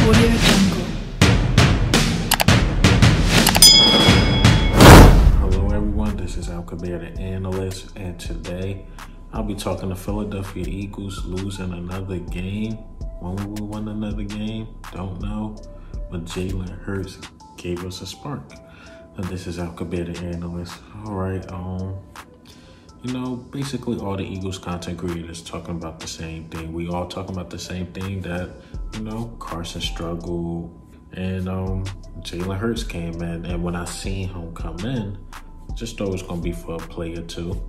Hello everyone, this is the Analyst, and today I'll be talking the Philadelphia Eagles losing another game. When will we win another game? Don't know, but Jalen Hurts gave us a spark. And this is the Analyst. Alright, basically all the Eagles content creators talking about the same thing. We all talking about the same thing, that, Carson struggled and Jalen Hurts came in. And when I seen him come in, just thought it was going to be for a play or two.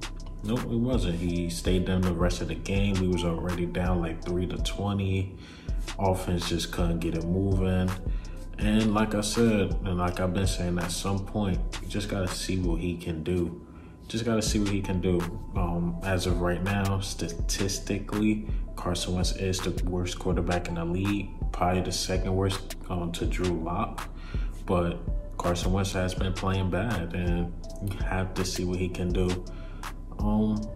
Nope, it wasn't. He stayed down the rest of the game. We was already down like 3-20. Offense just couldn't get it moving. And like I said, and like I've been saying, at some point, you just got to see what he can do. Just got to see what he can do. As of right now, statistically, Carson Wentz is the worst quarterback in the league. Probably the second worst to Drew Lock. But Carson Wentz has been playing bad, and you have to see what he can do.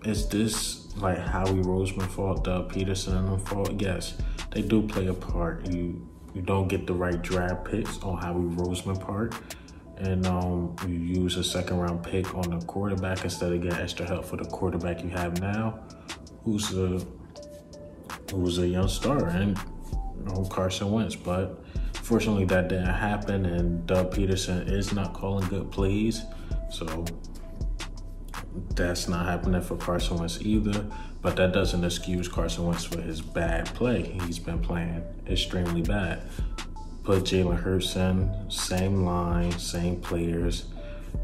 Is this like Howie Roseman fault, Doug Peterson fault? Yes, they do play a part. You don't get the right draft picks on Howie Roseman part, and you use a second round pick on the quarterback instead of getting extra help for the quarterback you have now, who's a young star, and Carson Wentz. But fortunately that didn't happen, and Doug Peterson is not calling good plays, so that's not happening for Carson Wentz either. But that doesn't excuse Carson Wentz for his bad play. He's been playing extremely bad. Put Jalen Hurts in, same line, same players,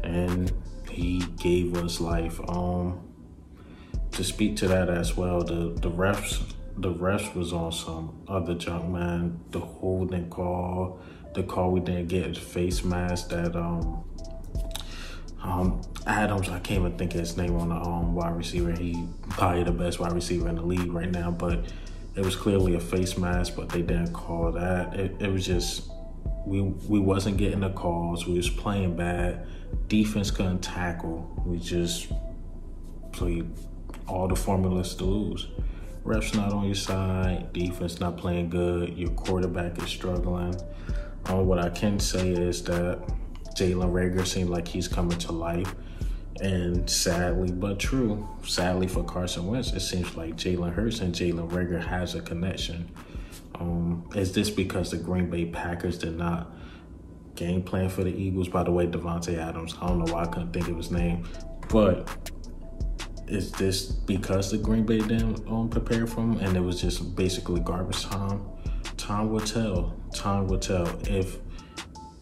and he gave us life. To speak to that as well, the refs was on some other junk, man. The holding call, the call we didn't get, face mask that Adams, I can't even think of his name on the wide receiver. He probably the best wide receiver in the league right now, but it was clearly a face mask, but they didn't call that. It was just, we wasn't getting the calls. We was playing bad. Defense couldn't tackle. We just played all the formulas to lose. Refs not on your side. Defense not playing good. Your quarterback is struggling. What I can say is that Jalen Reagor seemed like he's coming to life. And sadly but true, sadly for Carson Wentz, it seems like Jalen Hurts and Jalen Reagor has a connection. Is this because the Green Bay Packers did not game plan for the Eagles? By the way, Devontae Adams, I don't know why I couldn't think of his name. But is this because the Green Bay didn't prepare for him and it was just basically garbage time? Time will tell. Time will tell. If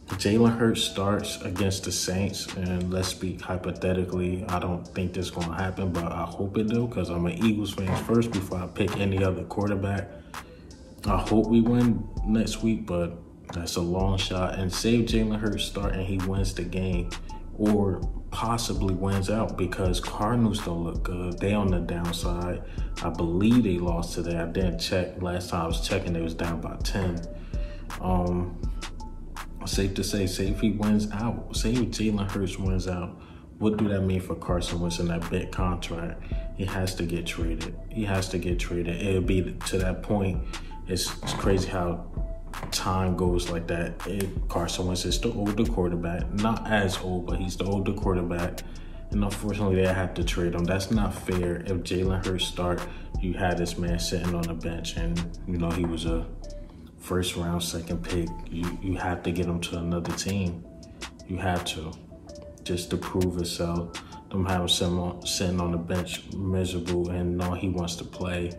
Jalen Hurts starts against the Saints, and let's speak hypothetically, I don't think this is going to happen, but I hope it do, because I'm an Eagles fan first before I pick any other quarterback. I hope we win next week, but that's a long shot. And say Jalen Hurts start and he wins the game, or possibly wins out, because Cardinals don't look good. They on the downside. I believe they lost today. I didn't check. Last time I was checking, they was down by 10. Safe to say, say if he wins out, say if Jalen Hurts wins out, what do that mean for Carson Wentz in that big contract? He has to get traded. He has to get traded. It'll be to that point. It's crazy how time goes like that. Carson Wentz is the older quarterback. Not as old, but he's the older quarterback. And unfortunately, they have to trade him. That's not fair. If Jalen Hurts start, you had this man sitting on the bench, and, he was a first round, second pick. You have to get him to another team. You have to, just to prove itself. Don't have him sitting on the bench miserable and know he wants to play.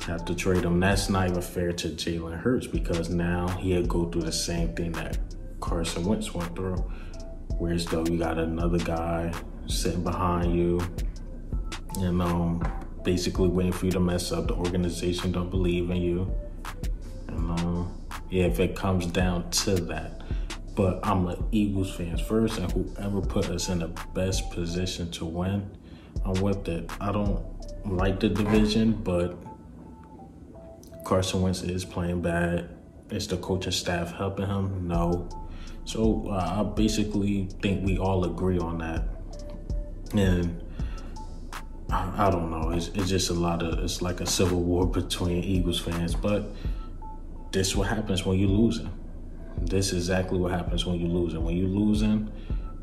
Have to trade him. That's not even fair to Jalen Hurts, because now he'll go through the same thing that Carson Wentz went through. Whereas though you got another guy sitting behind you and basically waiting for you to mess up. The organization don't believe in you. And yeah, if it comes down to that. But I'm an Eagles fan first, and whoever put us in the best position to win, I'm with it. I don't like the division, but Carson Wentz is playing bad. Is the coaching staff helping him? No. So I basically think we all agree on that. And I don't know. It's just it's like a civil war between Eagles fans. But this is what happens when you're losing. This is exactly what happens when you're losing. When you're losing,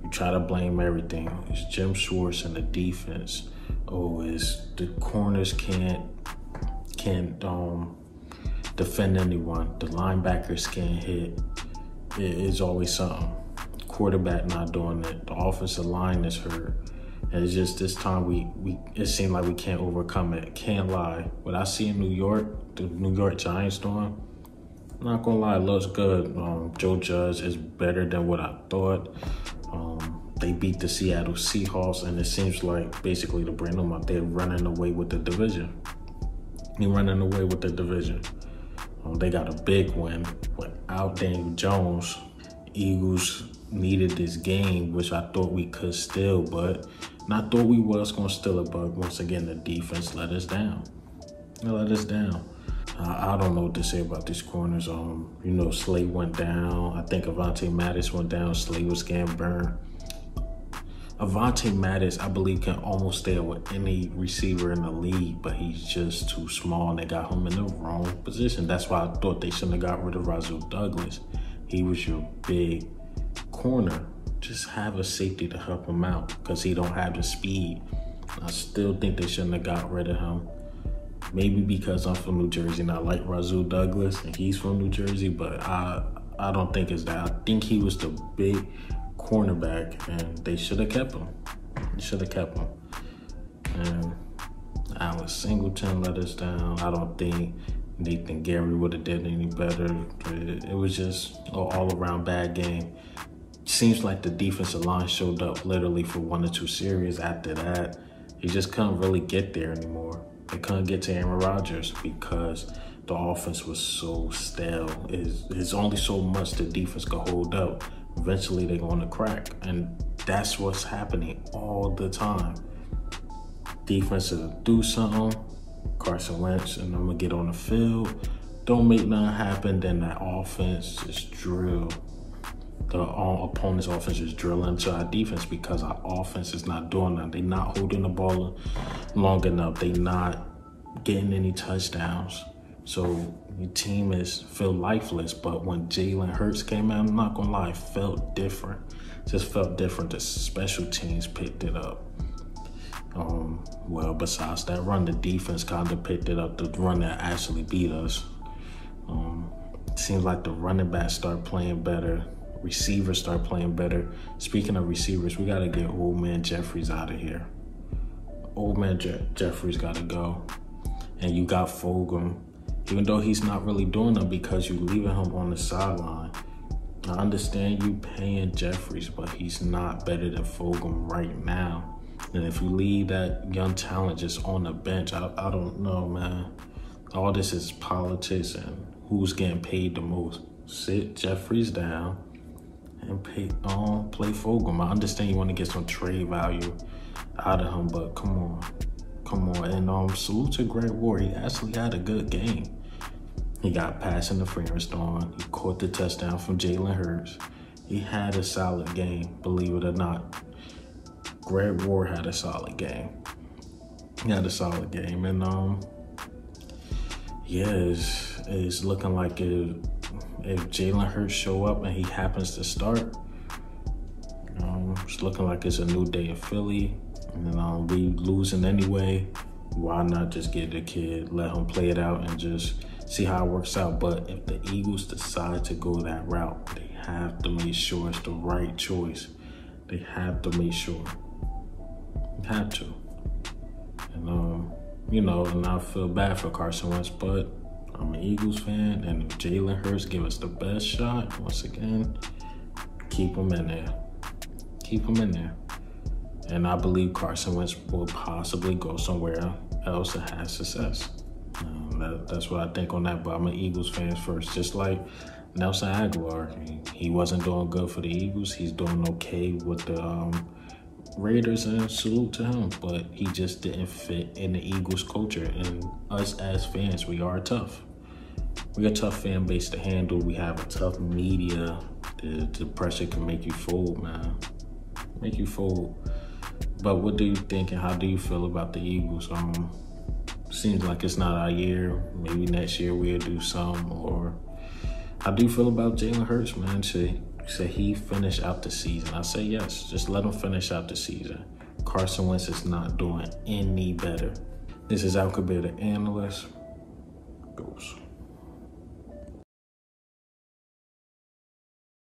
you try to blame everything. It's Jim Schwartz and the defense. Oh, it's the corners can't defend anyone. The linebackers can't hit. It's always something. Quarterback not doing it. The offensive line is hurt. And it's just this time it seemed like we can't overcome it. Can't lie. What I see in New York, the New York Giants doing, I'm not gonna lie, it looks good. Joe Judge is better than what I thought. They beat the Seattle Seahawks, and it seems like basically to bring them up, they're running away with the division. They got a big win without Daniel Jones. Eagles needed this game, which I thought we could steal, but not thought we was gonna steal it. But once again, the defense let us down. I don't know what to say about these corners. Slay went down. I think Avonte Maddox went down. Slay was getting burned. Avonte Maddox, I believe, can almost stay with any receiver in the league, but he's just too small, and they got him in the wrong position. That's why I thought they shouldn't have got rid of Rasul Douglas. He was your big corner. Just have a safety to help him out because he don't have the speed. I still think they shouldn't have got rid of him. Maybe because I'm from New Jersey and I like Rasul Douglas and he's from New Jersey, but I don't think it's that. I think he was the big cornerback and they should have kept him. And Alex Singleton let us down. I don't think Nathan Gary would have did any better. It was just an all-around bad game. Seems like the defensive line showed up literally for 1 or 2 series. After that, he just couldn't really get there anymore. They couldn't get to Aaron Rodgers because the offense was so stale. It's only so much the defense could hold up. Eventually, they're going to crack. And that's what's happening all the time. Defense will do something. Carson Wentz, and I'm going to get on the field. Don't make nothing happen. Then that offense just drill. The opponent's offense is drilling into our defense because our offense is not doing that. They're not holding the ball long enough. They're not getting any touchdowns. So your team feel lifeless. But when Jalen Hurts came out, I'm not gonna lie, it felt different. Just felt different. The special teams picked it up. Besides that run, the defense kind of picked it up. The run that actually beat us. It seems like the running backs start playing better. Receivers start playing better. Speaking of receivers, we got to get old man Jeffries out of here. Old man Jeffries got to go. And you got Fulgham, even though he's not really doing it because you're leaving him on the sideline. I understand you paying Jeffries, but he's not better than Fulgham right now. And if you leave that young talent just on the bench, I don't know, man. All this is politics and who's getting paid the most. Sit Jeffries down and play Fulgham. I understand you want to get some trade value out of him, but come on. And salute to Greg Ward. He actually had a good game. He got pass interference on. He caught the touchdown from Jalen Hurts. He had a solid game, believe it or not. Greg Ward had a solid game. And it's looking like if Jalen Hurts show up and he happens to start, it's looking like it's a new day in Philly. And we losing anyway. Why not just get the kid, let him play it out and just see how it works out? But if the Eagles decide to go that route, they have to make sure it's the right choice. They have to make sure. Have to. And I feel bad for Carson Wentz, but I'm an Eagles fan, and if Jalen Hurts give us the best shot, once again, keep him in there. And I believe Carson Wentz will possibly go somewhere else and have success. That's what I think on that, but I'm an Eagles fan first. Just like Nelson Aguilar, he wasn't doing good for the Eagles. He's doing okay with the Raiders, and salute to him, but he just didn't fit in the Eagles culture. And us as fans, we are tough. We're a tough fan base to handle. We have a tough media. The pressure can make you fold, man. Make you fold. But what do you think and how do you feel about the Eagles? Seems like it's not our year. Maybe next year we'll do some, or How do you feel about Jalen Hurts, man? Should he finish out the season? I say yes. Just let him finish out the season. Carson Wentz is not doing any better. This is Al Kabir, the analyst.